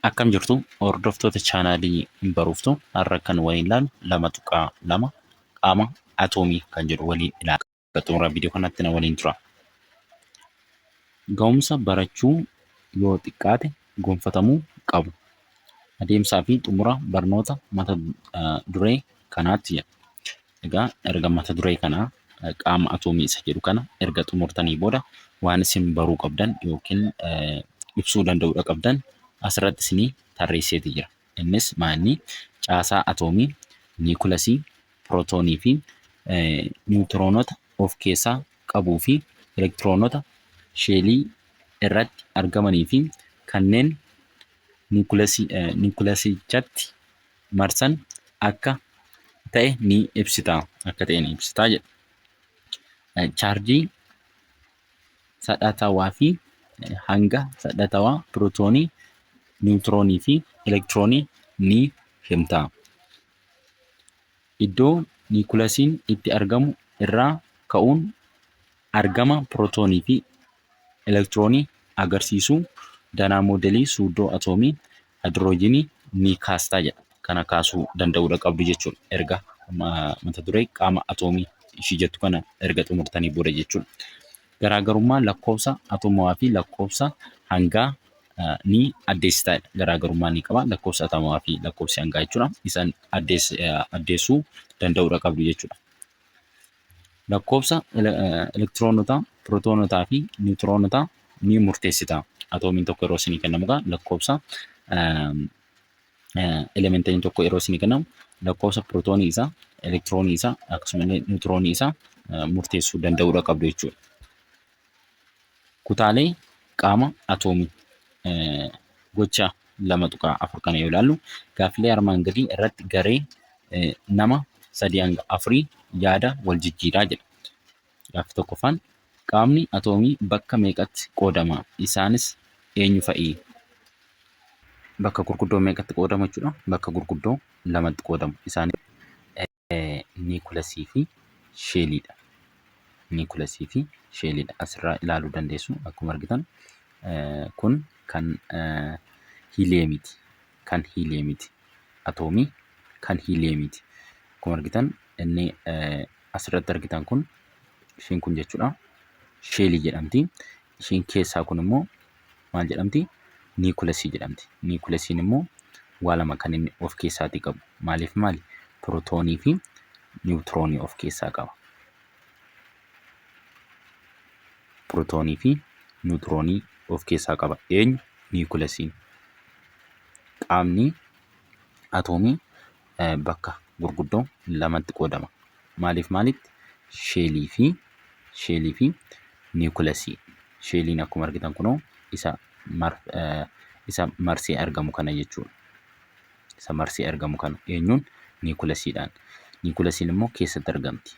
Akkam jirtu hordoftoota chaanaalii Baruuftuu har'a kan waliin ilaallu 2.2 qaama atoomii kan jedhu waliin ilaalla. Xumura viidiyoo kanatti na waliin tura. Ga'umsa barachuu yoo xiqqaate gonfatamuu qabu. Adeemsaa fi xumura barnoota mata duree kanaatti jedha. Egaa erga mata duree kanaa qaama atoomii isa jedhu kana erga xumurtanii booda waan isin baruu qabdan yookiin ibsuu danda'uudha qabdan asirratti isinii tarreesseeti jira. Innis maalni caasaa atoomii, niikulasii, pirootoonii fi niwutiroonota of keessaa qabuu fi elektiroonota sheelii irratti argamanii fi kanneen niikulasichatti marsan akka ta'e ni ibsita. Akka ta'e ni ibsita jedha. Chaarjii sadhatawaa fi hanga sadhatawaa pirootoonii, niwutiroonii fi elektiroonii ni himta. Iddoo niikulasiin itti argamu irraa ka'uun argama pirootoonii fi elektiroonii agarsiisuu danaa moodelii suudoo atoomii hidroojiinii ni kaastaa jedha. Kana kaasuu danda'uudha qabdu jechuudha. Erga mata duree qaama atoomii ishii jettu kana erga xumurtanii booda jechuudha. Garaagarummaa lakkoofsa atomawaa fi lakkoofsa hangaa ni addeessita. Garaagarummaa ni qaba. Lakkoofsa atomawaa fi lakkoofsi hangaa jechuudha. Isaan addeessuu danda'uudha qabdu jechuudha. Lakkoofsa elektiroonota, pirootonotaa fi niwutiroonotaa ni murteessita. Atoomiin tokko yeroo isinii kennamu lakkoofsa elementiin tokko yeroo isinii kennamu lakkoofsa pirootoonii isaa, elektiroonii isaa akkasumallee niwutiroonii isaa murteessuu danda'uudha qabdu jechuudha. Kutaalee qaama atoomii gocha 2.4 kana yoo ilaallu gaaffilee armaan gadii irratti garee nama 3-4 yaada wal jijjiiraa jedha. Gaaffii tokkoffaan qaamni atoomii bakka meeqatti qoodama? Isaanis eenyu fa'i? Bakka gurguddoo meeqatti qoodama jechuudha? Bakka gurguddoo 2tti qoodamu. Isaanis niikulasii fi sheeliidha. Niikulasii fi sheeliidha. Asirraa ilaaluu dandeessu. Akkuma argitan kun kan hiiliyeemiiti. Kan hiiliyeemiiti. Atoomii kan hiiliyeemiiti. Akkuma argitan inni asirratti argitan kun ishiin kun jechuudha. Sheelii jedhamti. Ishiin keessaa kun immoo maal jedhamti? Niikulasii jedhamti. Niikulasiin immoo waa lama kan inni of keessaatii qabu. Maaliif maali? Pirootoonii fi niwutiroonii of keessaa qaba. Pirootoonii fi niwutiroonii of keessaa qaba. Eenyu? Niikulasiin. Qaamni atoomii bakka gurguddoo 2tti qoodama. Maaliif maalitti? Sheelii fi niikulasii. Sheeliin akkuma argitan kunoo isa marsee argamu kana jechuudha. Isa marsee argamu kana eenyuun? Niikulasiidhaan. Niikulasiin immoo keessatti argamti.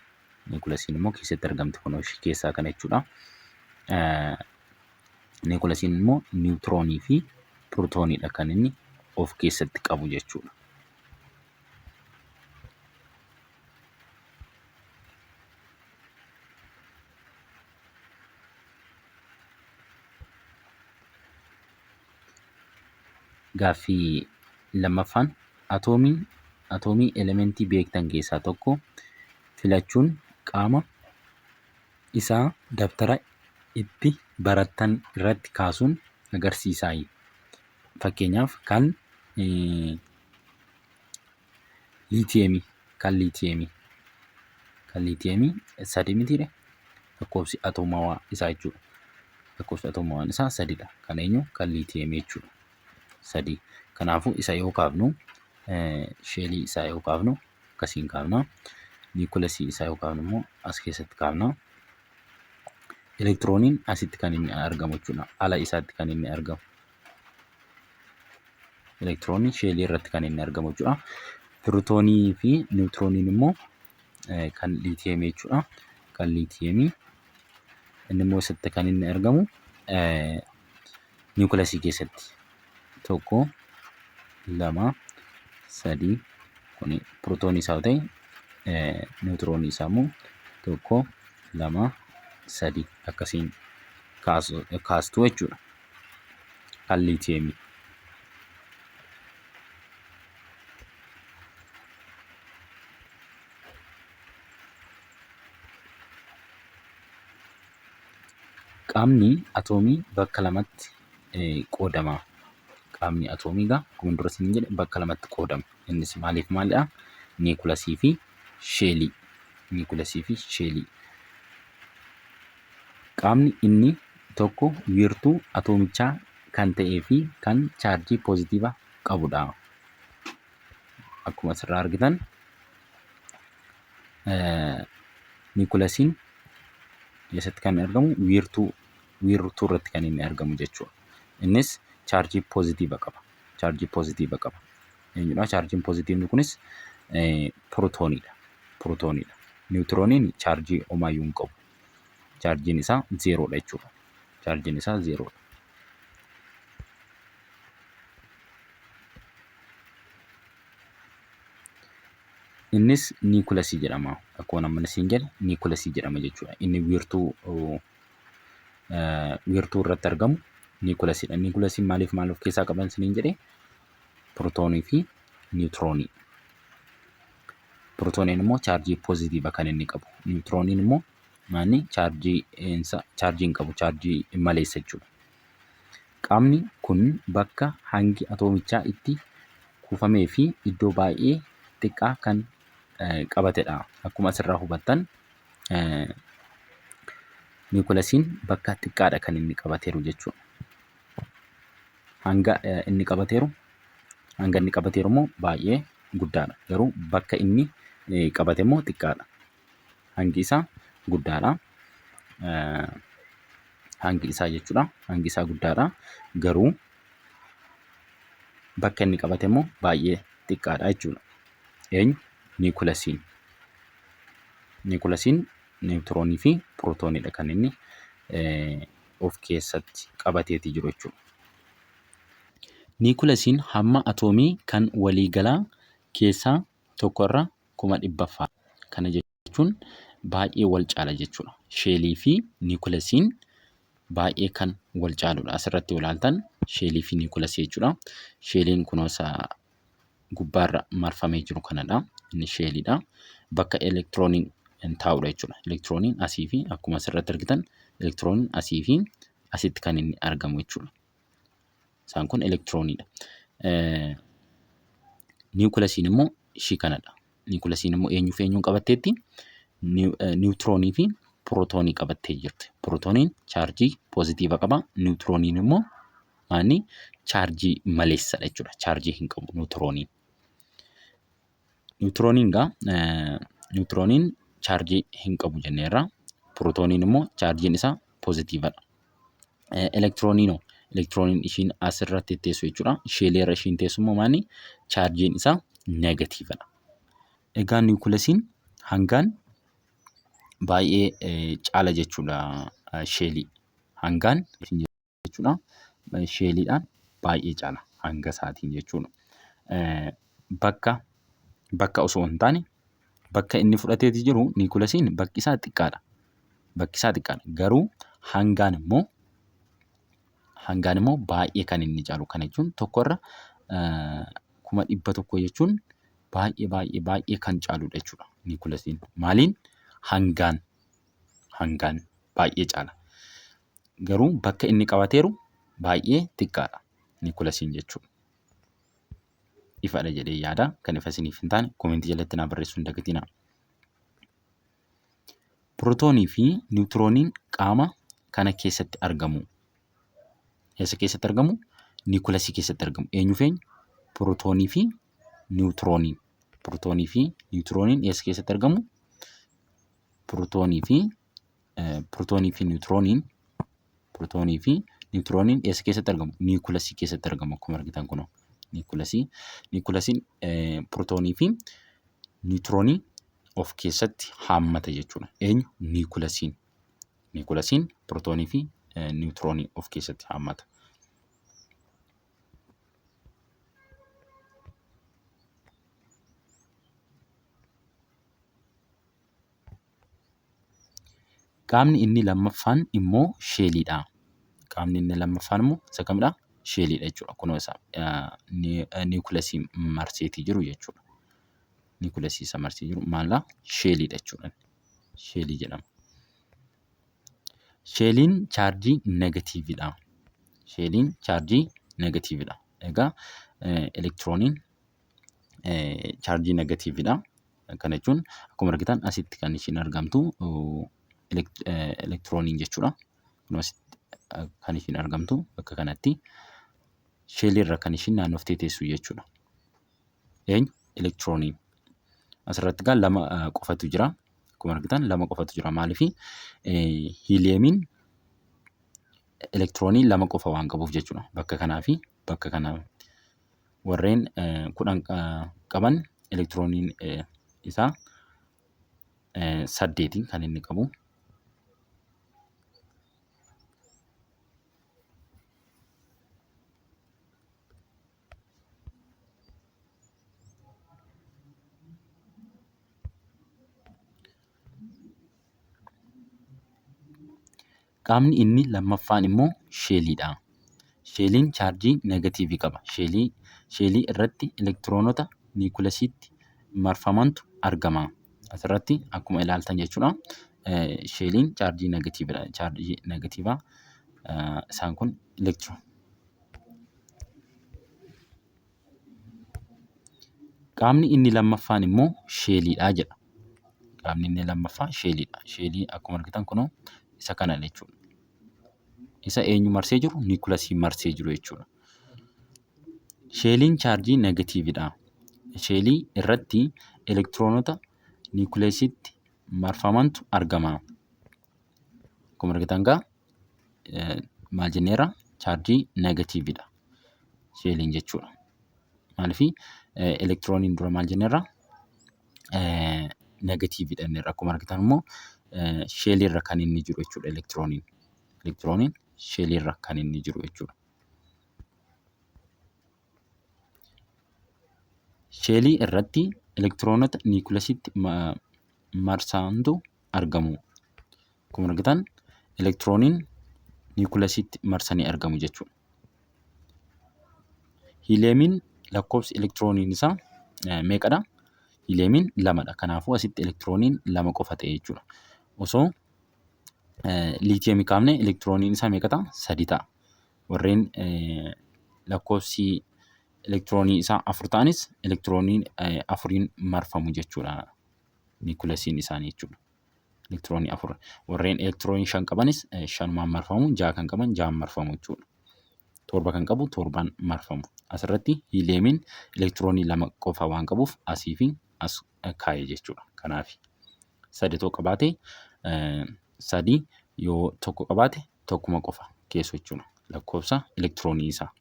Niikulasiin immoo keessatti argamti kunoo ishee keessaa kana jechuudha. Niikulasiin immoo niwutiroonii fi pirootooniidha kan inni of keessatti qabu jechuudha. Gaaffii lammaffaan atoomii elementii beektan keessaa tokko filachuun qaama isaa dabtara itti barattan irratti kaasuun agarsiisaa. Fakkeenyaaf kan liitiyeemii 3 mitiidha. Lakkoofsi atomawaa isaa jechuudha. Lakkoofsi atomawaan isaa 3dha. Kan eenyu? Kan liitiyeemii jechuudha. 3. Kanaafuu isa yoo kaafnu sheelii isaa yoo kaafnu akkasiin kaafna. Niikulasii isaa yoo kaafnu immoo as keessatti kaafna. Elektirooniin asitti kan inni argamu jechuudha. Ala isaatti kan inni argamu. Elektirooniin sheelii irratti kan inni argamu jechuudha. Pirootoonii fi niwutirooniin immoo kan liitiyeemii jechuudha. Kan liitiyeemii inni immoo asitti kan inni argamu niikulasii keessatti. 1, 2, 3 kun pirootoonii isaa ta'e niwutiroonii isaa immoo 1, 2, 3 akkasiin kaastu jechuudha. Kan liitiyeemii. Qaamni atoomii bakka lamatti qoodama. Qaamni atoomii akkuma dura isin jedhe bakka lamatti qoodama. Innis maaliif maalidha? Niikulasii fi sheelii. Niikulasii fi sheelii. Qaamni inni tokko wiirtuu atoomichaa kan ta'ee fi kan chaarjii poozitiiva qabudha. Akkuma asirraa argitan niikulasiin eessatti kan argamu? Wiirtuu irratti kan inni argamu jechuudha. Innis chaarjii poozitiiva qaba. Chaarjii poozitiiva qaba. Eenyudha? Chaarjiin poozitiivni kunis pirootooniidha. Pirootooniidha. Niwutirooniin chaarjii homaayyuu hin qabu. Chaarjiin isaa zeeroodha jechuudha. Chaarjiin isaa zeeroodha. Innis niikulasii jedhama. Akkuma amma isin jedhe niikulasii jedhama jechuudha. Inni wiirtuu irratti argamu niikulasiidha. Niikulasiin maaliif maal of keessaa qaban isiniin jedhe? Pirootoonii fi niwutiroonii. Pirootooniin immoo chaarjii poozitiiva kan inni qabu. Niwutirooniin immoo chaarjii hin qabu, chaarjii maleessa jechuudha. Qaamni kun bakka hangi atoomichaa itti kuufamee fi iddoo baay'ee xiqqaa kan qabatedha. Akkuma asirraa hubattan niikulasiin bakka xiqqaadha kan inni qabateeru jechuudha. Hanga inni qabateeru immoo baay'ee guddaadha. Garuu bakka inni qabate immoo xiqqaadha. Hangi isaa guddaadha. Hangi isaa jechuudha. Hangi isaa guddaadha. Garuu bakka inni qabate immoo baay'ee xiqqaadha jechuudha. Eenyu? Niikulasiin. Niikulasiin niwutiroonii fi pirootooniidha kan inni of keessatti qabateeti jiru jechuudha. Niikulasiin hamma atoomii kan waliigalaa keessaa tokkorra 100,000. Kana jechuun baay'ee wal caala jechuudha. Sheelii fi niikulasiin baay'ee kan wal caaludha. Asirratti ilaaltan sheelii fi niikulasii jechuudha. Sheeliin kunuunsa gubbaarra marfamee jiru kanadha. Inni sheeliidha. Bakka elektirooniin taa'udha jechuudha. Elektirooniin asii fi akkuma asirratti argitan elektirooniin asii fi asitti kan inni argamu jechuudha. Isaan kun elektirooniidha. Niikulasiin immoo ishii kanadha. Niikulasiin immoo eenyuu fi eenyuun qabatteetti? Niwutiroonii fi pirootoonii qabattee jirti. Pirootooniin chaarjii poozitiiva qaba. Niwutirooniin immoo chaarjii maleessadha jechuudha. Chaarjii hin qabu niwutirooniin. Niwutirooniin chaarjii hin qabu jenneerra. Pirootooniin immoo chaarjiin isaa poozitiivadha. Elektirooniin ishiin asirratti teessu jechuudha. Sheeliirra ishiin teessu immoo chaarjiin isaa negatiivadha. Egaa niikulasiin hangaan baay'ee caala jechuudha sheelii. Hangaan jechuudha sheeliidhaan baay'ee caala hanga isaatiin jechuudha. Bakka osoo hin taane bakka inni fudhateeti jiru niikulasiin bakki isaa xiqqaadha. Garuu hangaan immoo baay'ee kan inni caalu. Kana jechuun tokkorra 100,000 jechuun baay'ee kan caaludha jechuudha. Niikulasiin maaliin? Hangaan baay'ee caala. Garuu bakka inni qabateeru baay'ee xiqqaadha niikulasiin jechuudha. Ifadha jedhee yaada. Kan ifa isiniif hin taane koomentii jalatti naa barreessuu hin dagatinaa. Pirootoonii fi niwutirooniin qaama kana keessatti argamu. Eessa keessatti argamu? Niikulasii keessatti argamu. Eenyuu fi eenyu? Pirootoonii fi niwutirooniin. Pirootoonii fi niwutirooniin eessa keessatti argamu? Pirootoonii fi niwutirooniin eessa keessatti argamu? Niikulasii keessatti argamu. Akkuma argitan kunoo niikulasiin pirootoonii fi niwutiroonii of keessatti haammata jechuudha. Eenyu? Niikulasiin. Niikulasiin pirootoonii fi niwutiroonii of keessatti haammata. Qaamni inni lammaffaan immoo sheeliidha. Qaamni inni lammaffaan immoo isa kamidha? Sheeliidha jechuudha. Kunoo isa niikulasii marseetii jiru jechuudha. Niikulasii isa marsee jiru maalidha? Sheeliidha jechuudha. Sheelii jedhama. Sheeliin chaarjii negatiividha. Sheeliin chaarjii negatiividha. Egaa elektirooniin chaarjii negatiividha. Kana jechuun akkuma argitan asitti kan ishiin argamtu elektirooniin jechuudha. Kan ishiin argamtu bakka kanatti sheeliirra kan ishiin naannoftee teessu jechuudha. Elektirooniin. Asirratti egaa lama qofatu jira. Akkuma argitan lama qofatu jira. Maaliif hiiliyeemiin elektiroonii lama qofa waan qabuuf jechuudha. Bakka kanaa fi bakka kanaa warreen 10 qaban elektirooniin isaa 8 kan inni qabu. Qaamni inni lammaffaan immoo sheeliidha. Sheeliin chaarjii negatiivii qaba. Sheelii irratti elektiroonota niikuleesiitti marfamantu argama. Asirratti akkuma ilaaltan jechuudha. Sheeliin chaarjii negatiividha. Chaarjii negatiivaa isaan kun qaamni inni lammaffaan immoo sheeliidha jedha. Qaamni inni lammaffaa sheeliidha. Sheelii akkuma argitan kunoo isa kana jechuudha. Isa eenyu marsee jiru? Niikuleesii marsee jiru jechuudha. Sheeliin chaarjii negatiividha. Sheelii irratti elektiroonota niikuleesiitti marfamantu argama. Akkuma argitan egaa maal jenneerra? Chaarjii negatiividha. Sheeliin jechuudha. Maaliif elektirooniin dura maal jenneerra? Negatiividha jenneerra. Akkuma argitan immoo sheeliirra kan inni jiru jechuudha elektirooniin. Elektirooniin sheeliirra kan inni jiru jechuudha. Sheelii irratti elektiroonota niikuleesiitti marsantu argamu. Akkuma argitan elektirooniin niikuleesiitti marsanii argamu jechuudha. Hiiliyeemiin lakkoofsi elektirooniin isaa meeqadha? Hiiliyeemiin 2dha. Kanaafuu asitti elektirooniin 2 qofa ta'e jechuudha. Osoo liitiyeemii kaafne elektirooniin isaa meeqa ta'a? 3 ta'a. Warreen lakkoofsi elektiroonii isaa 4 ta'anis elektirooniin 4 marfamu jechuudha. Niikuleesiin isaanii jechuudha. Elektiroonii 4. Warreen elektiroonii 5 qabanis 5 marfamu. 6 kan qaban 6 marfamu jechuudha. 7 kan qabu 7 marfamu. Asirratti hiiliyeemiin elektiroonii 2 qofa waan qabuuf asii fi as kaa'e jechuudha. Kanaaf 3 yoo qabaate 3 yoo tokko qabaate tokkuma qofa keessu jechuudha. Lakkoofsa elektiroonii isaa.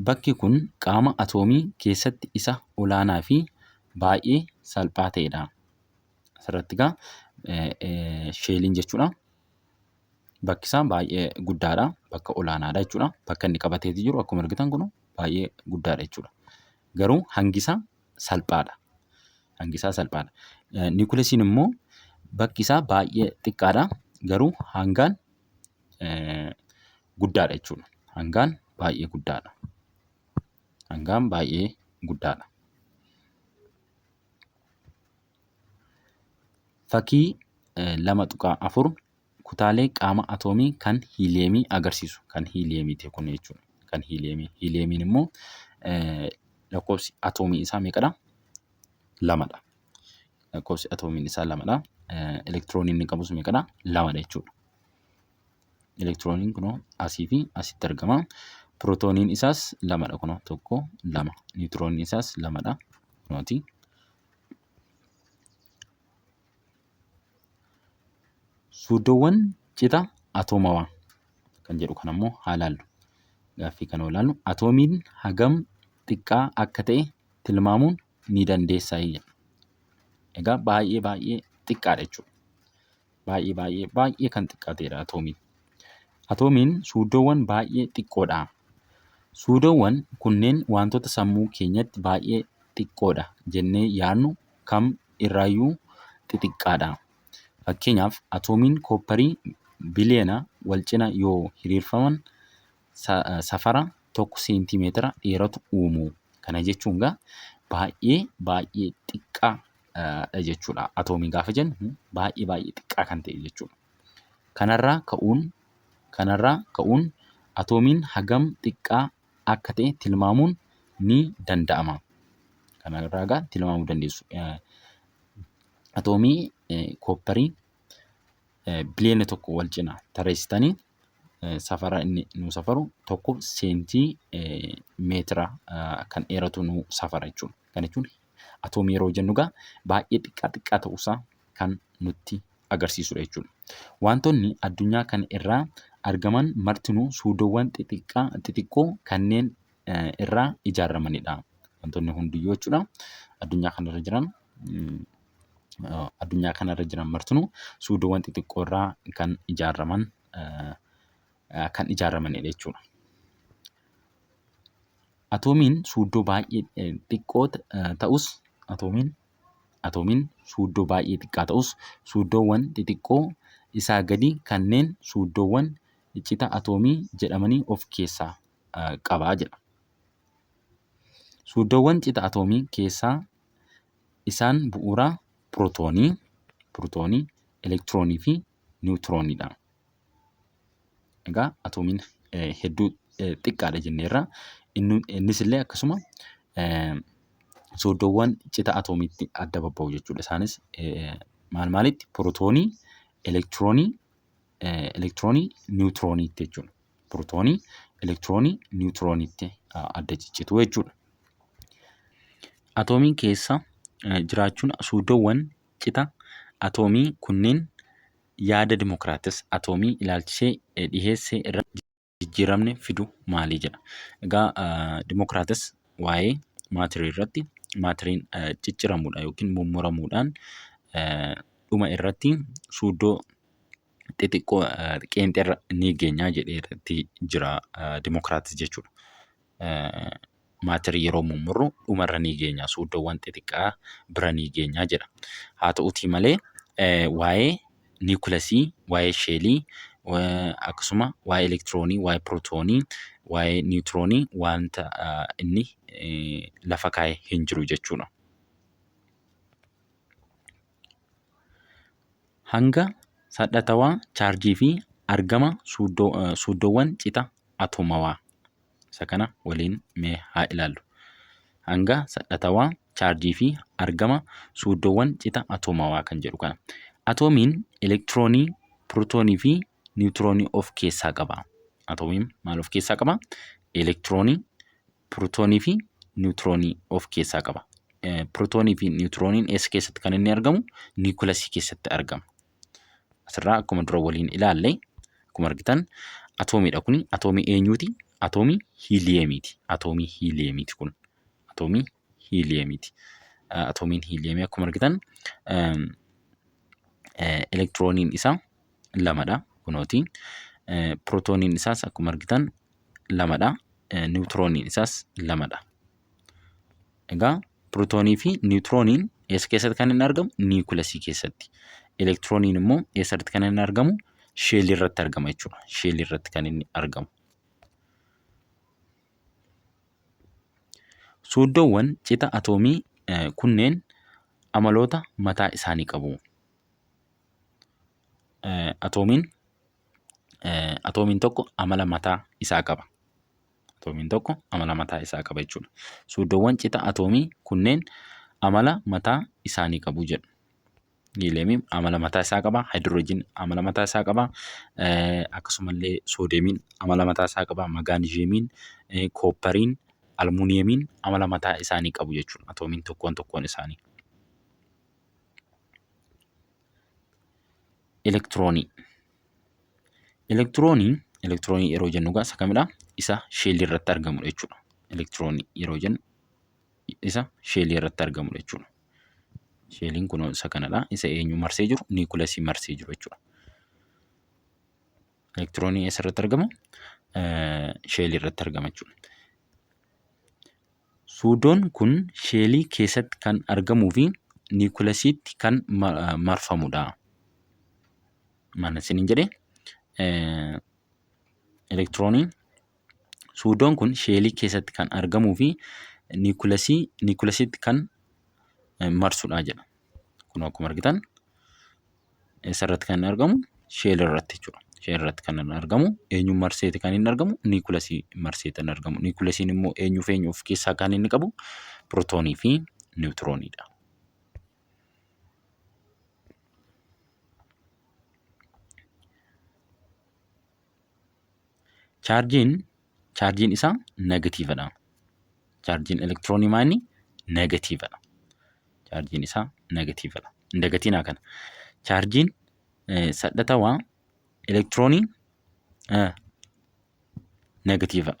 Bakki kun qaama atoomii keessatti isa olaanaa fi baay'ee salphaa ta'edha. Asirratti egaa sheeliin jechuudha. Bakki isaa baay'ee guddaadha. Bakka olaanaadha jechuudha. Bakka inni qabateeti jiru akkuma argitan kun baay'ee guddaadha jechuudha. Garuu hangi isaa salphaadha. Hangi isaa salphaadha. Niikuleesiin immoo bakki isaa baay'ee xiqqaadha. Garuu hangaan guddaadha jechuudha. Hangaan baay'ee guddaadha. Hangaan baay'ee guddaadha. Fakkii 2.4 kutaalee qaama atoomii kan hiiliyeemii agarsiisu. Kan hiiliyeemiiti kun jechuudha. Kan hiiliyeemii. Hiiliyeemiin immoo lakkoofsi atoomii isaa meeqadha? 2dha. Lakkoofsi atoomiin isaa 2dha. Elektirooniin inni qabus meeqadha? 2dha jechuudha. Elektirooniin kunoo asii fi asitti argama. Pirootooniin isaas 2dha kunoo 1, 2. Niwutirooniin isaas 2dha. Kunooti. Suuddoowwan cita atoomawaa kan jedhu kan ammoo haa ilaallu. Gaaffii kana ilaallu. Atoomiin hagam xiqqaa akka ta'e tilmaamuun ni dandeessaa jedha. Egaa baay'ee xiqqaadha jechuudha. Baay'ee kan xiqqaa ta'edha atoomiin. Atoomiin suuddoowwan baay'ee xiqqoodha. Suuddoowwan kunneen wantoota sammuu keenyatti baay'ee xiqqoodha jennee yaadnu kam irraayyuu xixiqqaadha. Fakkeenyaaf atoomiin koopparii biliyoona wal cina yoo hiriirfaman safara 1 seentimeetira dheeratu uumu. Kana jechuun egaa baay'ee xiqqaa jechuudha. Atoomii gaafa jennu baay'ee xiqqaa kan ta'e jechuudha. Kanarraa ka'uun atoomiin hagam xiqqaa akka ta'e tilmaamuun ni danda'ama. Kanarraa egaa tilmaamuu dandeessu. Atoomii koopparii biliyoona tokko wal cinaa tarreessitanii safara inni nu safaru tokko seentii meetira kan dheeratu nu safara jechuudha. Kana jechuun atoomii yeroo jennu egaa baay'ee xiqqaa ta'uusaa kan nutti agarsiisudha jechuudha. Wantoonni addunyaa kana irraa argaman martinuu suudoowwan xixiqqoo kanneen irraa ijaaramanidha. Wantoonni hundiyyuu jechuudha addunyaa kanarra jiran martinuu suudoowwan xixiqqoo irraa kan ijaaramanidha jechuudha. Atoomiin suudoo baay'ee xiqqoo ta'us suudoowwan xixiqqoo isaa gadi kanneen suudoowwan icciita atoomii jedhamanii of keessaa qaba jedha. Suudoowwan icciita atoomii keessaa isaan bu'uuraa pirootoonii, elektiroonii fi niwutirooniidha. Egaa atoomiin hedduu xiqqaadha jenneerra. Innis illee akkasuma suudoowwan icciita atoomiitti adda babba'u jechuudha. Isaanis maalitti? Pirootoonii, elektiroonii, niwutirooniitti jechuudha. Pirootoonii, elektiroonii, niwutirooniitti adda ciccitu jechuudha. Atoomii keessa jiraachuun suudoowwan icciita atoomii kunneen yaada Dimookiraatas atoomii ilaalchisee dhiheesse irratti jijjiiramni fidu maali jedha. Egaa Dimookiraatas waa'ee maatirii irratti maatiriin cicciramuudhaan yookiin mummuramuudhaan dhuma irratti suudoo xixiqqoo qeenxeerra ni geenya jedhee irratti jira Dimookiraatas jechuudha. Maatirii yeroo mummurru dhumarra ni geenya suudoowwan xixiqqaa bira ni geenya jedha. Haa ta'uutii malee waa'ee niikulasii, waa'ee sheelii akkasuma waa'ee elektiroonii, waa'ee pirootoonii, waa'ee niwutiroonii wanta inni lafa kaa'ee hin jiru jechuudha. Hanga sadhatawaa chaarjii fi argama suudoowwan icciita atoomawaa. Isa kana waliin mee haa ilaallu. Hanga sadhatawaa chaarjii fi argama suudoowwan icciita atoomawaa kan jedhu kana. Atoomiin elektiroonii, pirootoonii fi niwutiroonii of keessaa qaba. Atoomiin maal of keessaa qaba? Elektiroonii, pirootoonii fi niwutiroonii of keessaa qaba. Pirootoonii fi niwutirooniin eessa keessatti kan inni argamu? Niikulasii keessatti argama. Asirraa akkuma dura waliin ilaalle akkuma argitan atoomiidha kuni. Atoomii eenyuuti? Atoomii hiiliyeemiiti. Atoomii hiiliyeemiiti kun. Atoomii hiiliyeemiiti. Atoomiin hiiliyeemii akkuma argitan elektirooniin isaa lamadha kunooti. Pirootooniin isaas akkuma argitan lamadha. Niwutirooniin isaas lamadha. Egaa pirootoonii fi niwutirooniin eessa keessatti kan inni argamu? Niikulasii keessatti. Elektirooniin immoo eessatti kan inni argamu? Sheelii irratti argama jechuudha. Sheelii irratti kan inni argamu. Suudoowwan icciita atoomii kunneen amaloota mataa isaanii qabu. Atoomiin tokko amala mataa isaa qaba. Atoomiin tokko amala mataa isaa qaba jechuudha. Suudoowwan icciita atoomii kunneen amala mataa isaanii qabu jedhu. Hiiliyeemiin amala mataa isaa qaba. Haayidroojiin amala mataa isaa qaba. Akkasumallee soodeemiin amala mataa isaa qaba. Magaaneeziyeemiin, kooppariin, almuuniyemiin amala mataa isaanii qabu jechuudha. Atoomiin tokkoon isaanii. Elektiroonii yeroo jennu isa kamidha? Isa sheelii irratti argamudha jechuudha. Elektiroonii yeroo jennu isa sheelii irratti argamudha jechuudha. Sheeliin kun isa kanadha. Isa eenyu marsee jiru? Niikulasii marsee jiru jechuudha. Elektiroonii eessarratti argama? Sheelii irratti argama jechuudha. Suudoon kun sheelii keessatti kan argamuu fi niikulasiitti kan marfamudha. Maal isiniin jedhee? Suudoon kun sheelii keessatti kan argamuu fi niikulasiitti kan marsudha jedha. Kun akkuma argitan eessarratti kan argamu sheel irratti jechuudha. Sheel irratti kan argamu eenyuun marseeti kan inni argamu niikulasii marseeti kan argamu. Niikulasiin immoo eenyuuf eenyu of keessaa kan inni qabu pirootoonii fi niwutirooniidha. Chaarjiin isaa negatiividha. Chaarjiin elektiroonii maali? Negatiividha. Chaarjiin isaa negatiividha. Hin dagatinaa kana. Chaarjiin sadhatawaa elektiroonii negatiiva.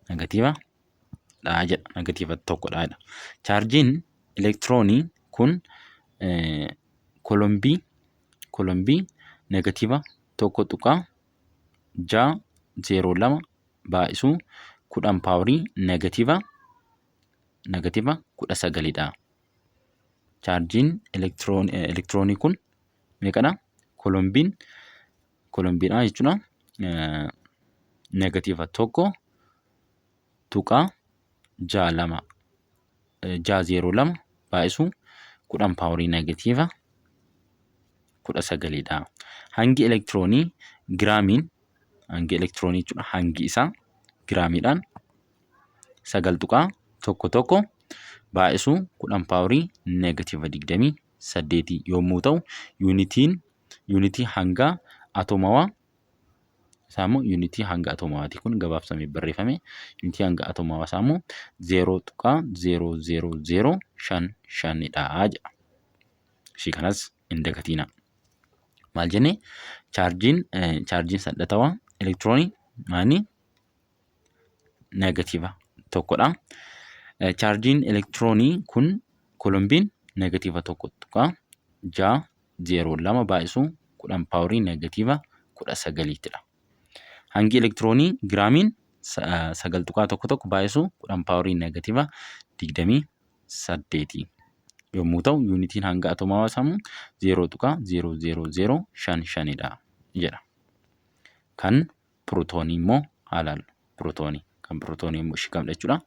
Negatiiva dhaa jedha. Negatiiva tokkodha jedha. Chaarjiin elektiroonii kun kolombii negatiiva 1.602 baay'isuu 10 paaworii negatiiva 19dha. Chaarjiin elektiroonii kun meeqadha? Kolombiidha jechuudha. Negatiiva 1.602 baay'isuu 10 paaworii negatiiva 19dha. Hangi elektiroonii jechuudha. Hangi isaa giraamiidhaan 9.11 baay'isuu 10 paaworii negatiiva 28 yommuu ta'u, yuunitii hanga atomawaa isaa immoo yuunitii hanga atomawaati kun gabaabsamee barreeffame. Yuunitii hanga atomawaa isaa immoo 0.00055dha jedha. Ishii kanas hin dagatinaa. Maal jennee? Chaarjiin sadhatawaa elektiroonii maali? Negatiiva tokkodha. Chaarjiin elektiroonii kun kolombiin negatiiva 1.602 baay'isuu 10 paaworii negatiiva 19dha. Hangi elektiroonii giraamiin 9.11 baay'isuu 10 paaworii negatiiva 28 yommuu ta'u, yuunitiin hanga atomawaa isaa immoo 0.00055dha jedha. Kan pirootoonii immoo haa ilaallu. Kan pirootoonii immoo ishii kamdha jechuudha.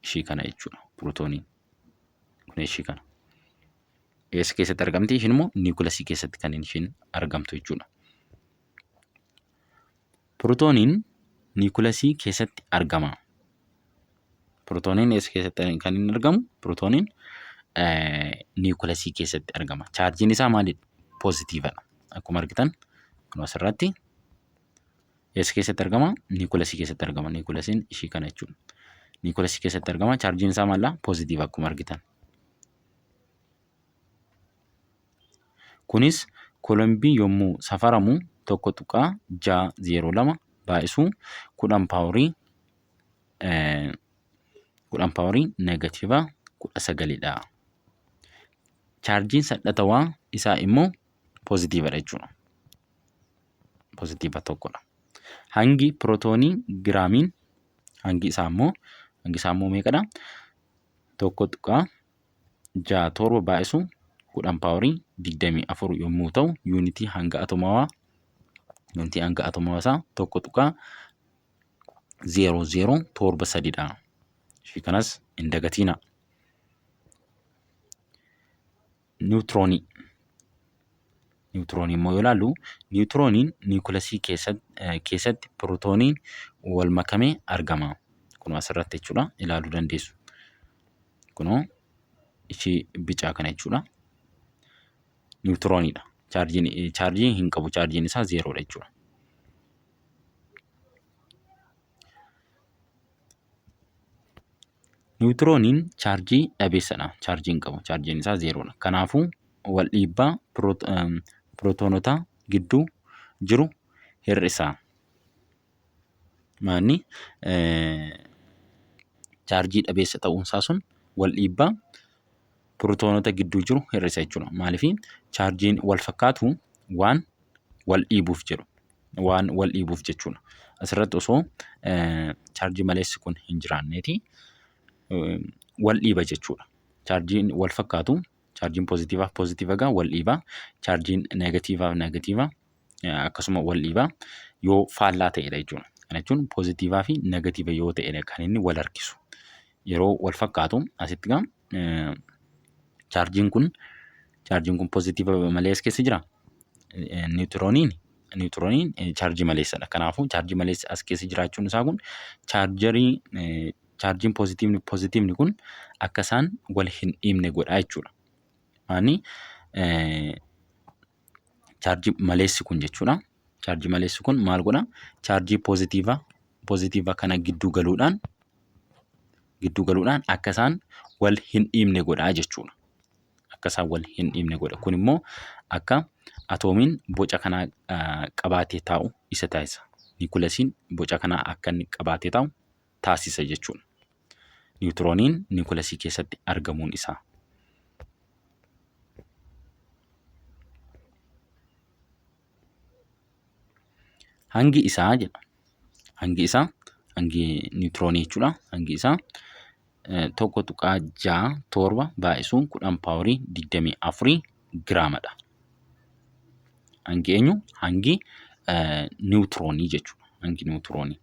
Ishii kana jechuudha. Pirootooniin kun ishii kana. Eessa keessatti argamti? Ishiin immoo niikulasii keessatti kan ishiin argamtu jechuudha. Pirootooniin niikulasii keessatti argama. Pirootooniin eessa keessatti kan inni argamu? Pirootooniin niikulasii keessatti argama. Chaarjiin isaa maalidha? Poozitiividha. Akkuma argitan kun asirratti eessa keessatti argama? Niikulasii keessatti argama. Niikulasiin ishii kana jechuudha. Niikulasii keessatti argama. Chaarjiin isaa maalidha? Poozitiiva akkuma argitan. Kunis kolombii yommuu safaramu 1.602 baay'isuu 10 paaworii negatiiva 19dha. Chaarjiin sadhatawaa isaa immoo poozitiividha jechuudha. Poozitiiva tokkodha. Hangi pirootoonii giraamiin hangi isaa immoo meeqadha? 1.67 baay'isuu 10 paaworii 24 yommuu ta'u, yuunitii hanga atomawaa isaa 1.0073dha. Ishii kanas hin dagatinaa. Niwutiroonii immoo yoo ilaallu, niwutirooniin niikulasii keessatti pirootooniin wal makamee argama. Kun asirratti jechuudha. Ilaaluu dandeessu. Kunoo ishii bicaa kana jechuudha. Niwutirooniidha. Chaarjii hin qabu. Chaarjiin isaa 0dha jechuudha. Niwutirooniin chaarjii dhabeessadha. Chaarjii hin qabu. Chaarjiin isaa 0dha. Kanaafuu wal dhiibbaa pirootoonota gidduu jiru hir'isaa. Maanni chaarjii dhabeessa ta'uunsaa sun wal dhiibbaa pirootoonota gidduu jiru hir'isa jechuudha. Maaliif chaarjiin wal fakkaatu waan wal dhiibuuf jechuudha. Asirratti osoo chaarjii maleessi kun hin jiraanneeti wal dhiiba jechuudha. Chaarjiin wal fakkaatu, chaarjiin poozitiivaaf poozitiiva gaa wal dhiibaa, chaarjiin negatiivaaf negatiiva akkasuma wal dhiibaa yoo faallaa ta'edha jechuudha. Kana jechuun poozitiivaa fi negatiiva yoo ta'edha kan inni wal harkisu. Yeroo wal fakkaatu asitti gaa chaarjiin kun pozitiiva malee as keessa jiraa? Niwutirooniin chaarjii maleessadha. Kanaafuu chaarjii maleessa as keessa jiraachuun isaa kun chaarjiin pozitiivni kun akka isaan wal hin dhiibne godhaa jechuudha. Chaarjii maleessi kun jechuudha. Chaarjii maleessi kun maal godhaa? Chaarjii pozitiivaa kana gidduu galuudhaan akka isaan wal hin dhiibne godhaa jechuudha. Akka isaan wal hin dhiibne godha. Kun immoo akka atoomiin boca kanaa qabaatee taa'u isa taasisa. Niwukileesiin boca kanaa akka inni qabaatee taa'u taasisa jechuudha. Niwutirooniin niwukileesii keessatti argamuun isaa. Hangi isaa jedha. Hangi niwutiroonii jechuudha. Hangi isaa 1.67 baay'isuun 10 paaworii 24 giraamadha. Hangi eenyu? Hangi niwutiroonii jechuudha. Hangi niwutiroonii.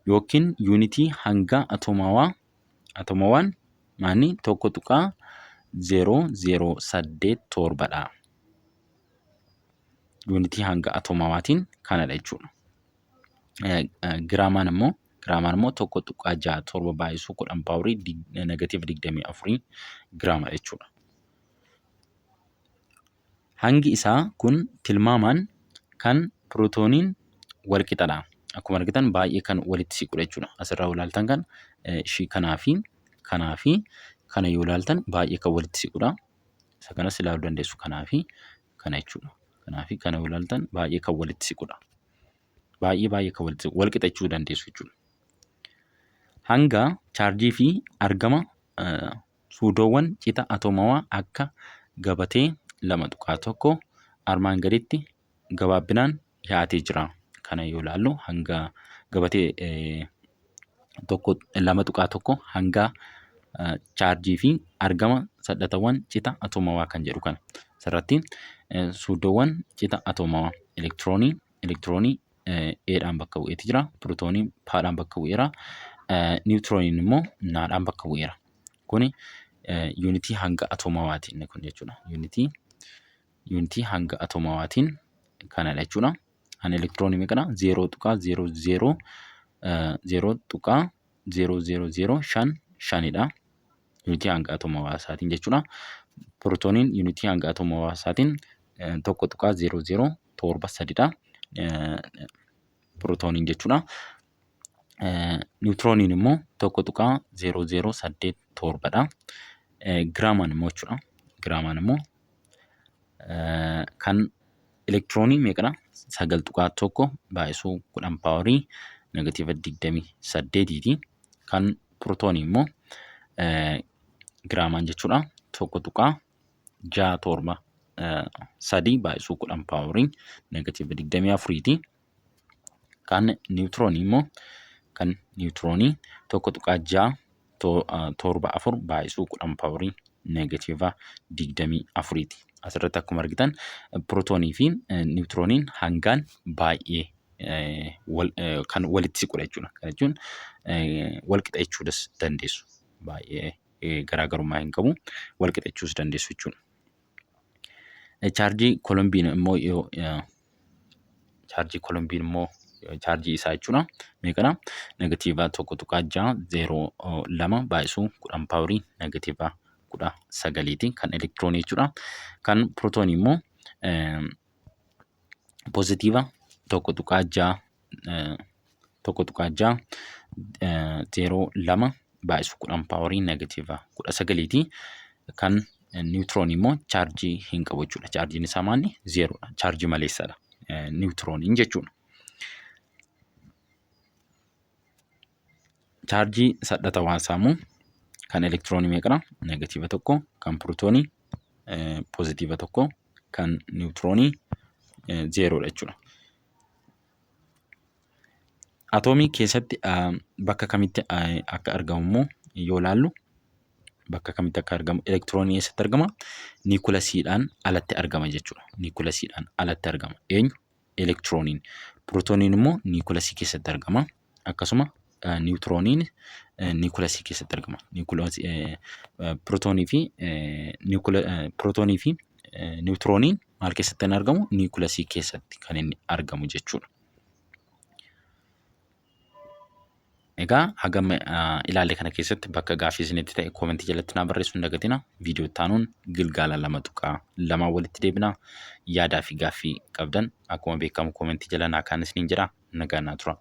Yookiin yuunitii hanga atoomawaan maanni 1.0087dha. Yuunitii hanga atoomawaatiin kanadha jechuudha. Giraamaan immoo 1.67 baay'isuu 10 paaworii -24 giraama jechuudha. Hangi isaa kun tilmaamaan kan pirootooniin wal qixadha. Akkuma argitan baay'ee kan walitti siqudha jechuudha. Asirraa ilaaltan kan ishii kanaa fi kana yoo ilaaltan baay'ee kan walitti siqudha. Isa kanas ilaaluu dandeessu kanaa fi kana jechuudha. Kanaa fi kana yoo ilaaltan baay'ee kan walitti siqudha. Baay'ee kan walitti siqu wal qixachuu dandeessu jechuudha. Hanga chaarjii fi argama suudoowwan qixa atoomawaa akka gabatee 2.1 armaan gaditti gabaabbinaan dhiyaatee jira. Kana yoo ilaallu hanga gabatee 2.1 hanga chaarjii fi argama sadhatawwan qixa atoomawaa kan jedhu kana. Asirratti suudoowwan qixa atoomawaa elektiroonii Eedhaan bakka bu'eeti jira. Pirootooniin P'dhaan bakka bu'eera. Niwutirooniin immoo N'dhaan bakka bu'eera. Kuni yuunitii hanga atoomawaatiin kun jechuudha. Yuunitii hanga atoomawaatiin kanadha jechuudha. Kan elektiroonii meeqadha? 0.00055dha. Yuunitii hanga atoomawaa isaatiin jechuudha. Pirootooniin yuunitii hanga atoomawaa isaatiin 1.0073dha. Pirootooniin jechuudha. Niwutirooniin immoo 1.0087dha. Giraamaan immoo jechuudha. Giraamaan immoo kan elektiroonii meeqadha? 9.1 baay'isuu 10 paaworii -28ti. Kan pirootoonii immoo giraamaan jechuudha. 1.67 baay'isuu 10 paaworii -24ti. Kan niwutiroonii immoo 1.64 baay'isuu 10 paaworii -24ti. Asirratti akkuma argitan pirootoonii fi niwutirooniin hangaan baay'ee kan walitti siqudha jechuudha. Kana jechuun wal qixachuus dandeessu. Baay'ee garaagarummaa hin qabu. Wal qixachuus dandeessu jechuudha. Chaarjii koolombiin immoo chaarjii isaa jechuudha. Meeqadha? -1.602 baay'isuu 10 paaworii -19ti. Kan elektiroonii jechuudha. Kan pirootoonii immoo pozitiiva 1.602 baay'isuu 10 paaworii -19ti. Kan niwutiroonii immoo chaarjii hin qabu jechuudha. Chaarjiin isaa maanni? 0dha. Chaarjii maleessadha. Niwutirooniin jechuudha. Chaarjii sadhatawaa isaa immoo kan elektiroonii meeqadha? -1, kan pirootoonii +1, kan niwutiroonii 0dha jechuudha. Atoomii keessatti bakka kamitti akka argamu immoo yoo ilaallu bakka kamitti akka argamu elektiroonii eessatti argama? Niwukileesiidhaan alatti argama jechuudha. Niwukileesiidhaan alatti argama. Eenyu? Elektirooniin. Pirootooniin immoo niwukileesii keessatti argama. Akkasuma niwutirooniin niwukilasii keessatti argama. Pirootoonii fi niwutirooniin maal keessatti kan argamu? Niwukilasii keessatti kan inni argamu jechuudha. Egaa hagam ilaalle kana keessatti bakka gaaffii isinitti ta'e koomentii jalatti naa barreessuu hin dagatinaa. Viidiyoo itti aanuun Gilgaala 2 walitti deebinaa. Yaadaa fi gaaffii qabdan akkuma beekamu koomentii jala naa kaa'aa isiniin jedhaa. Nagaan naa turaa.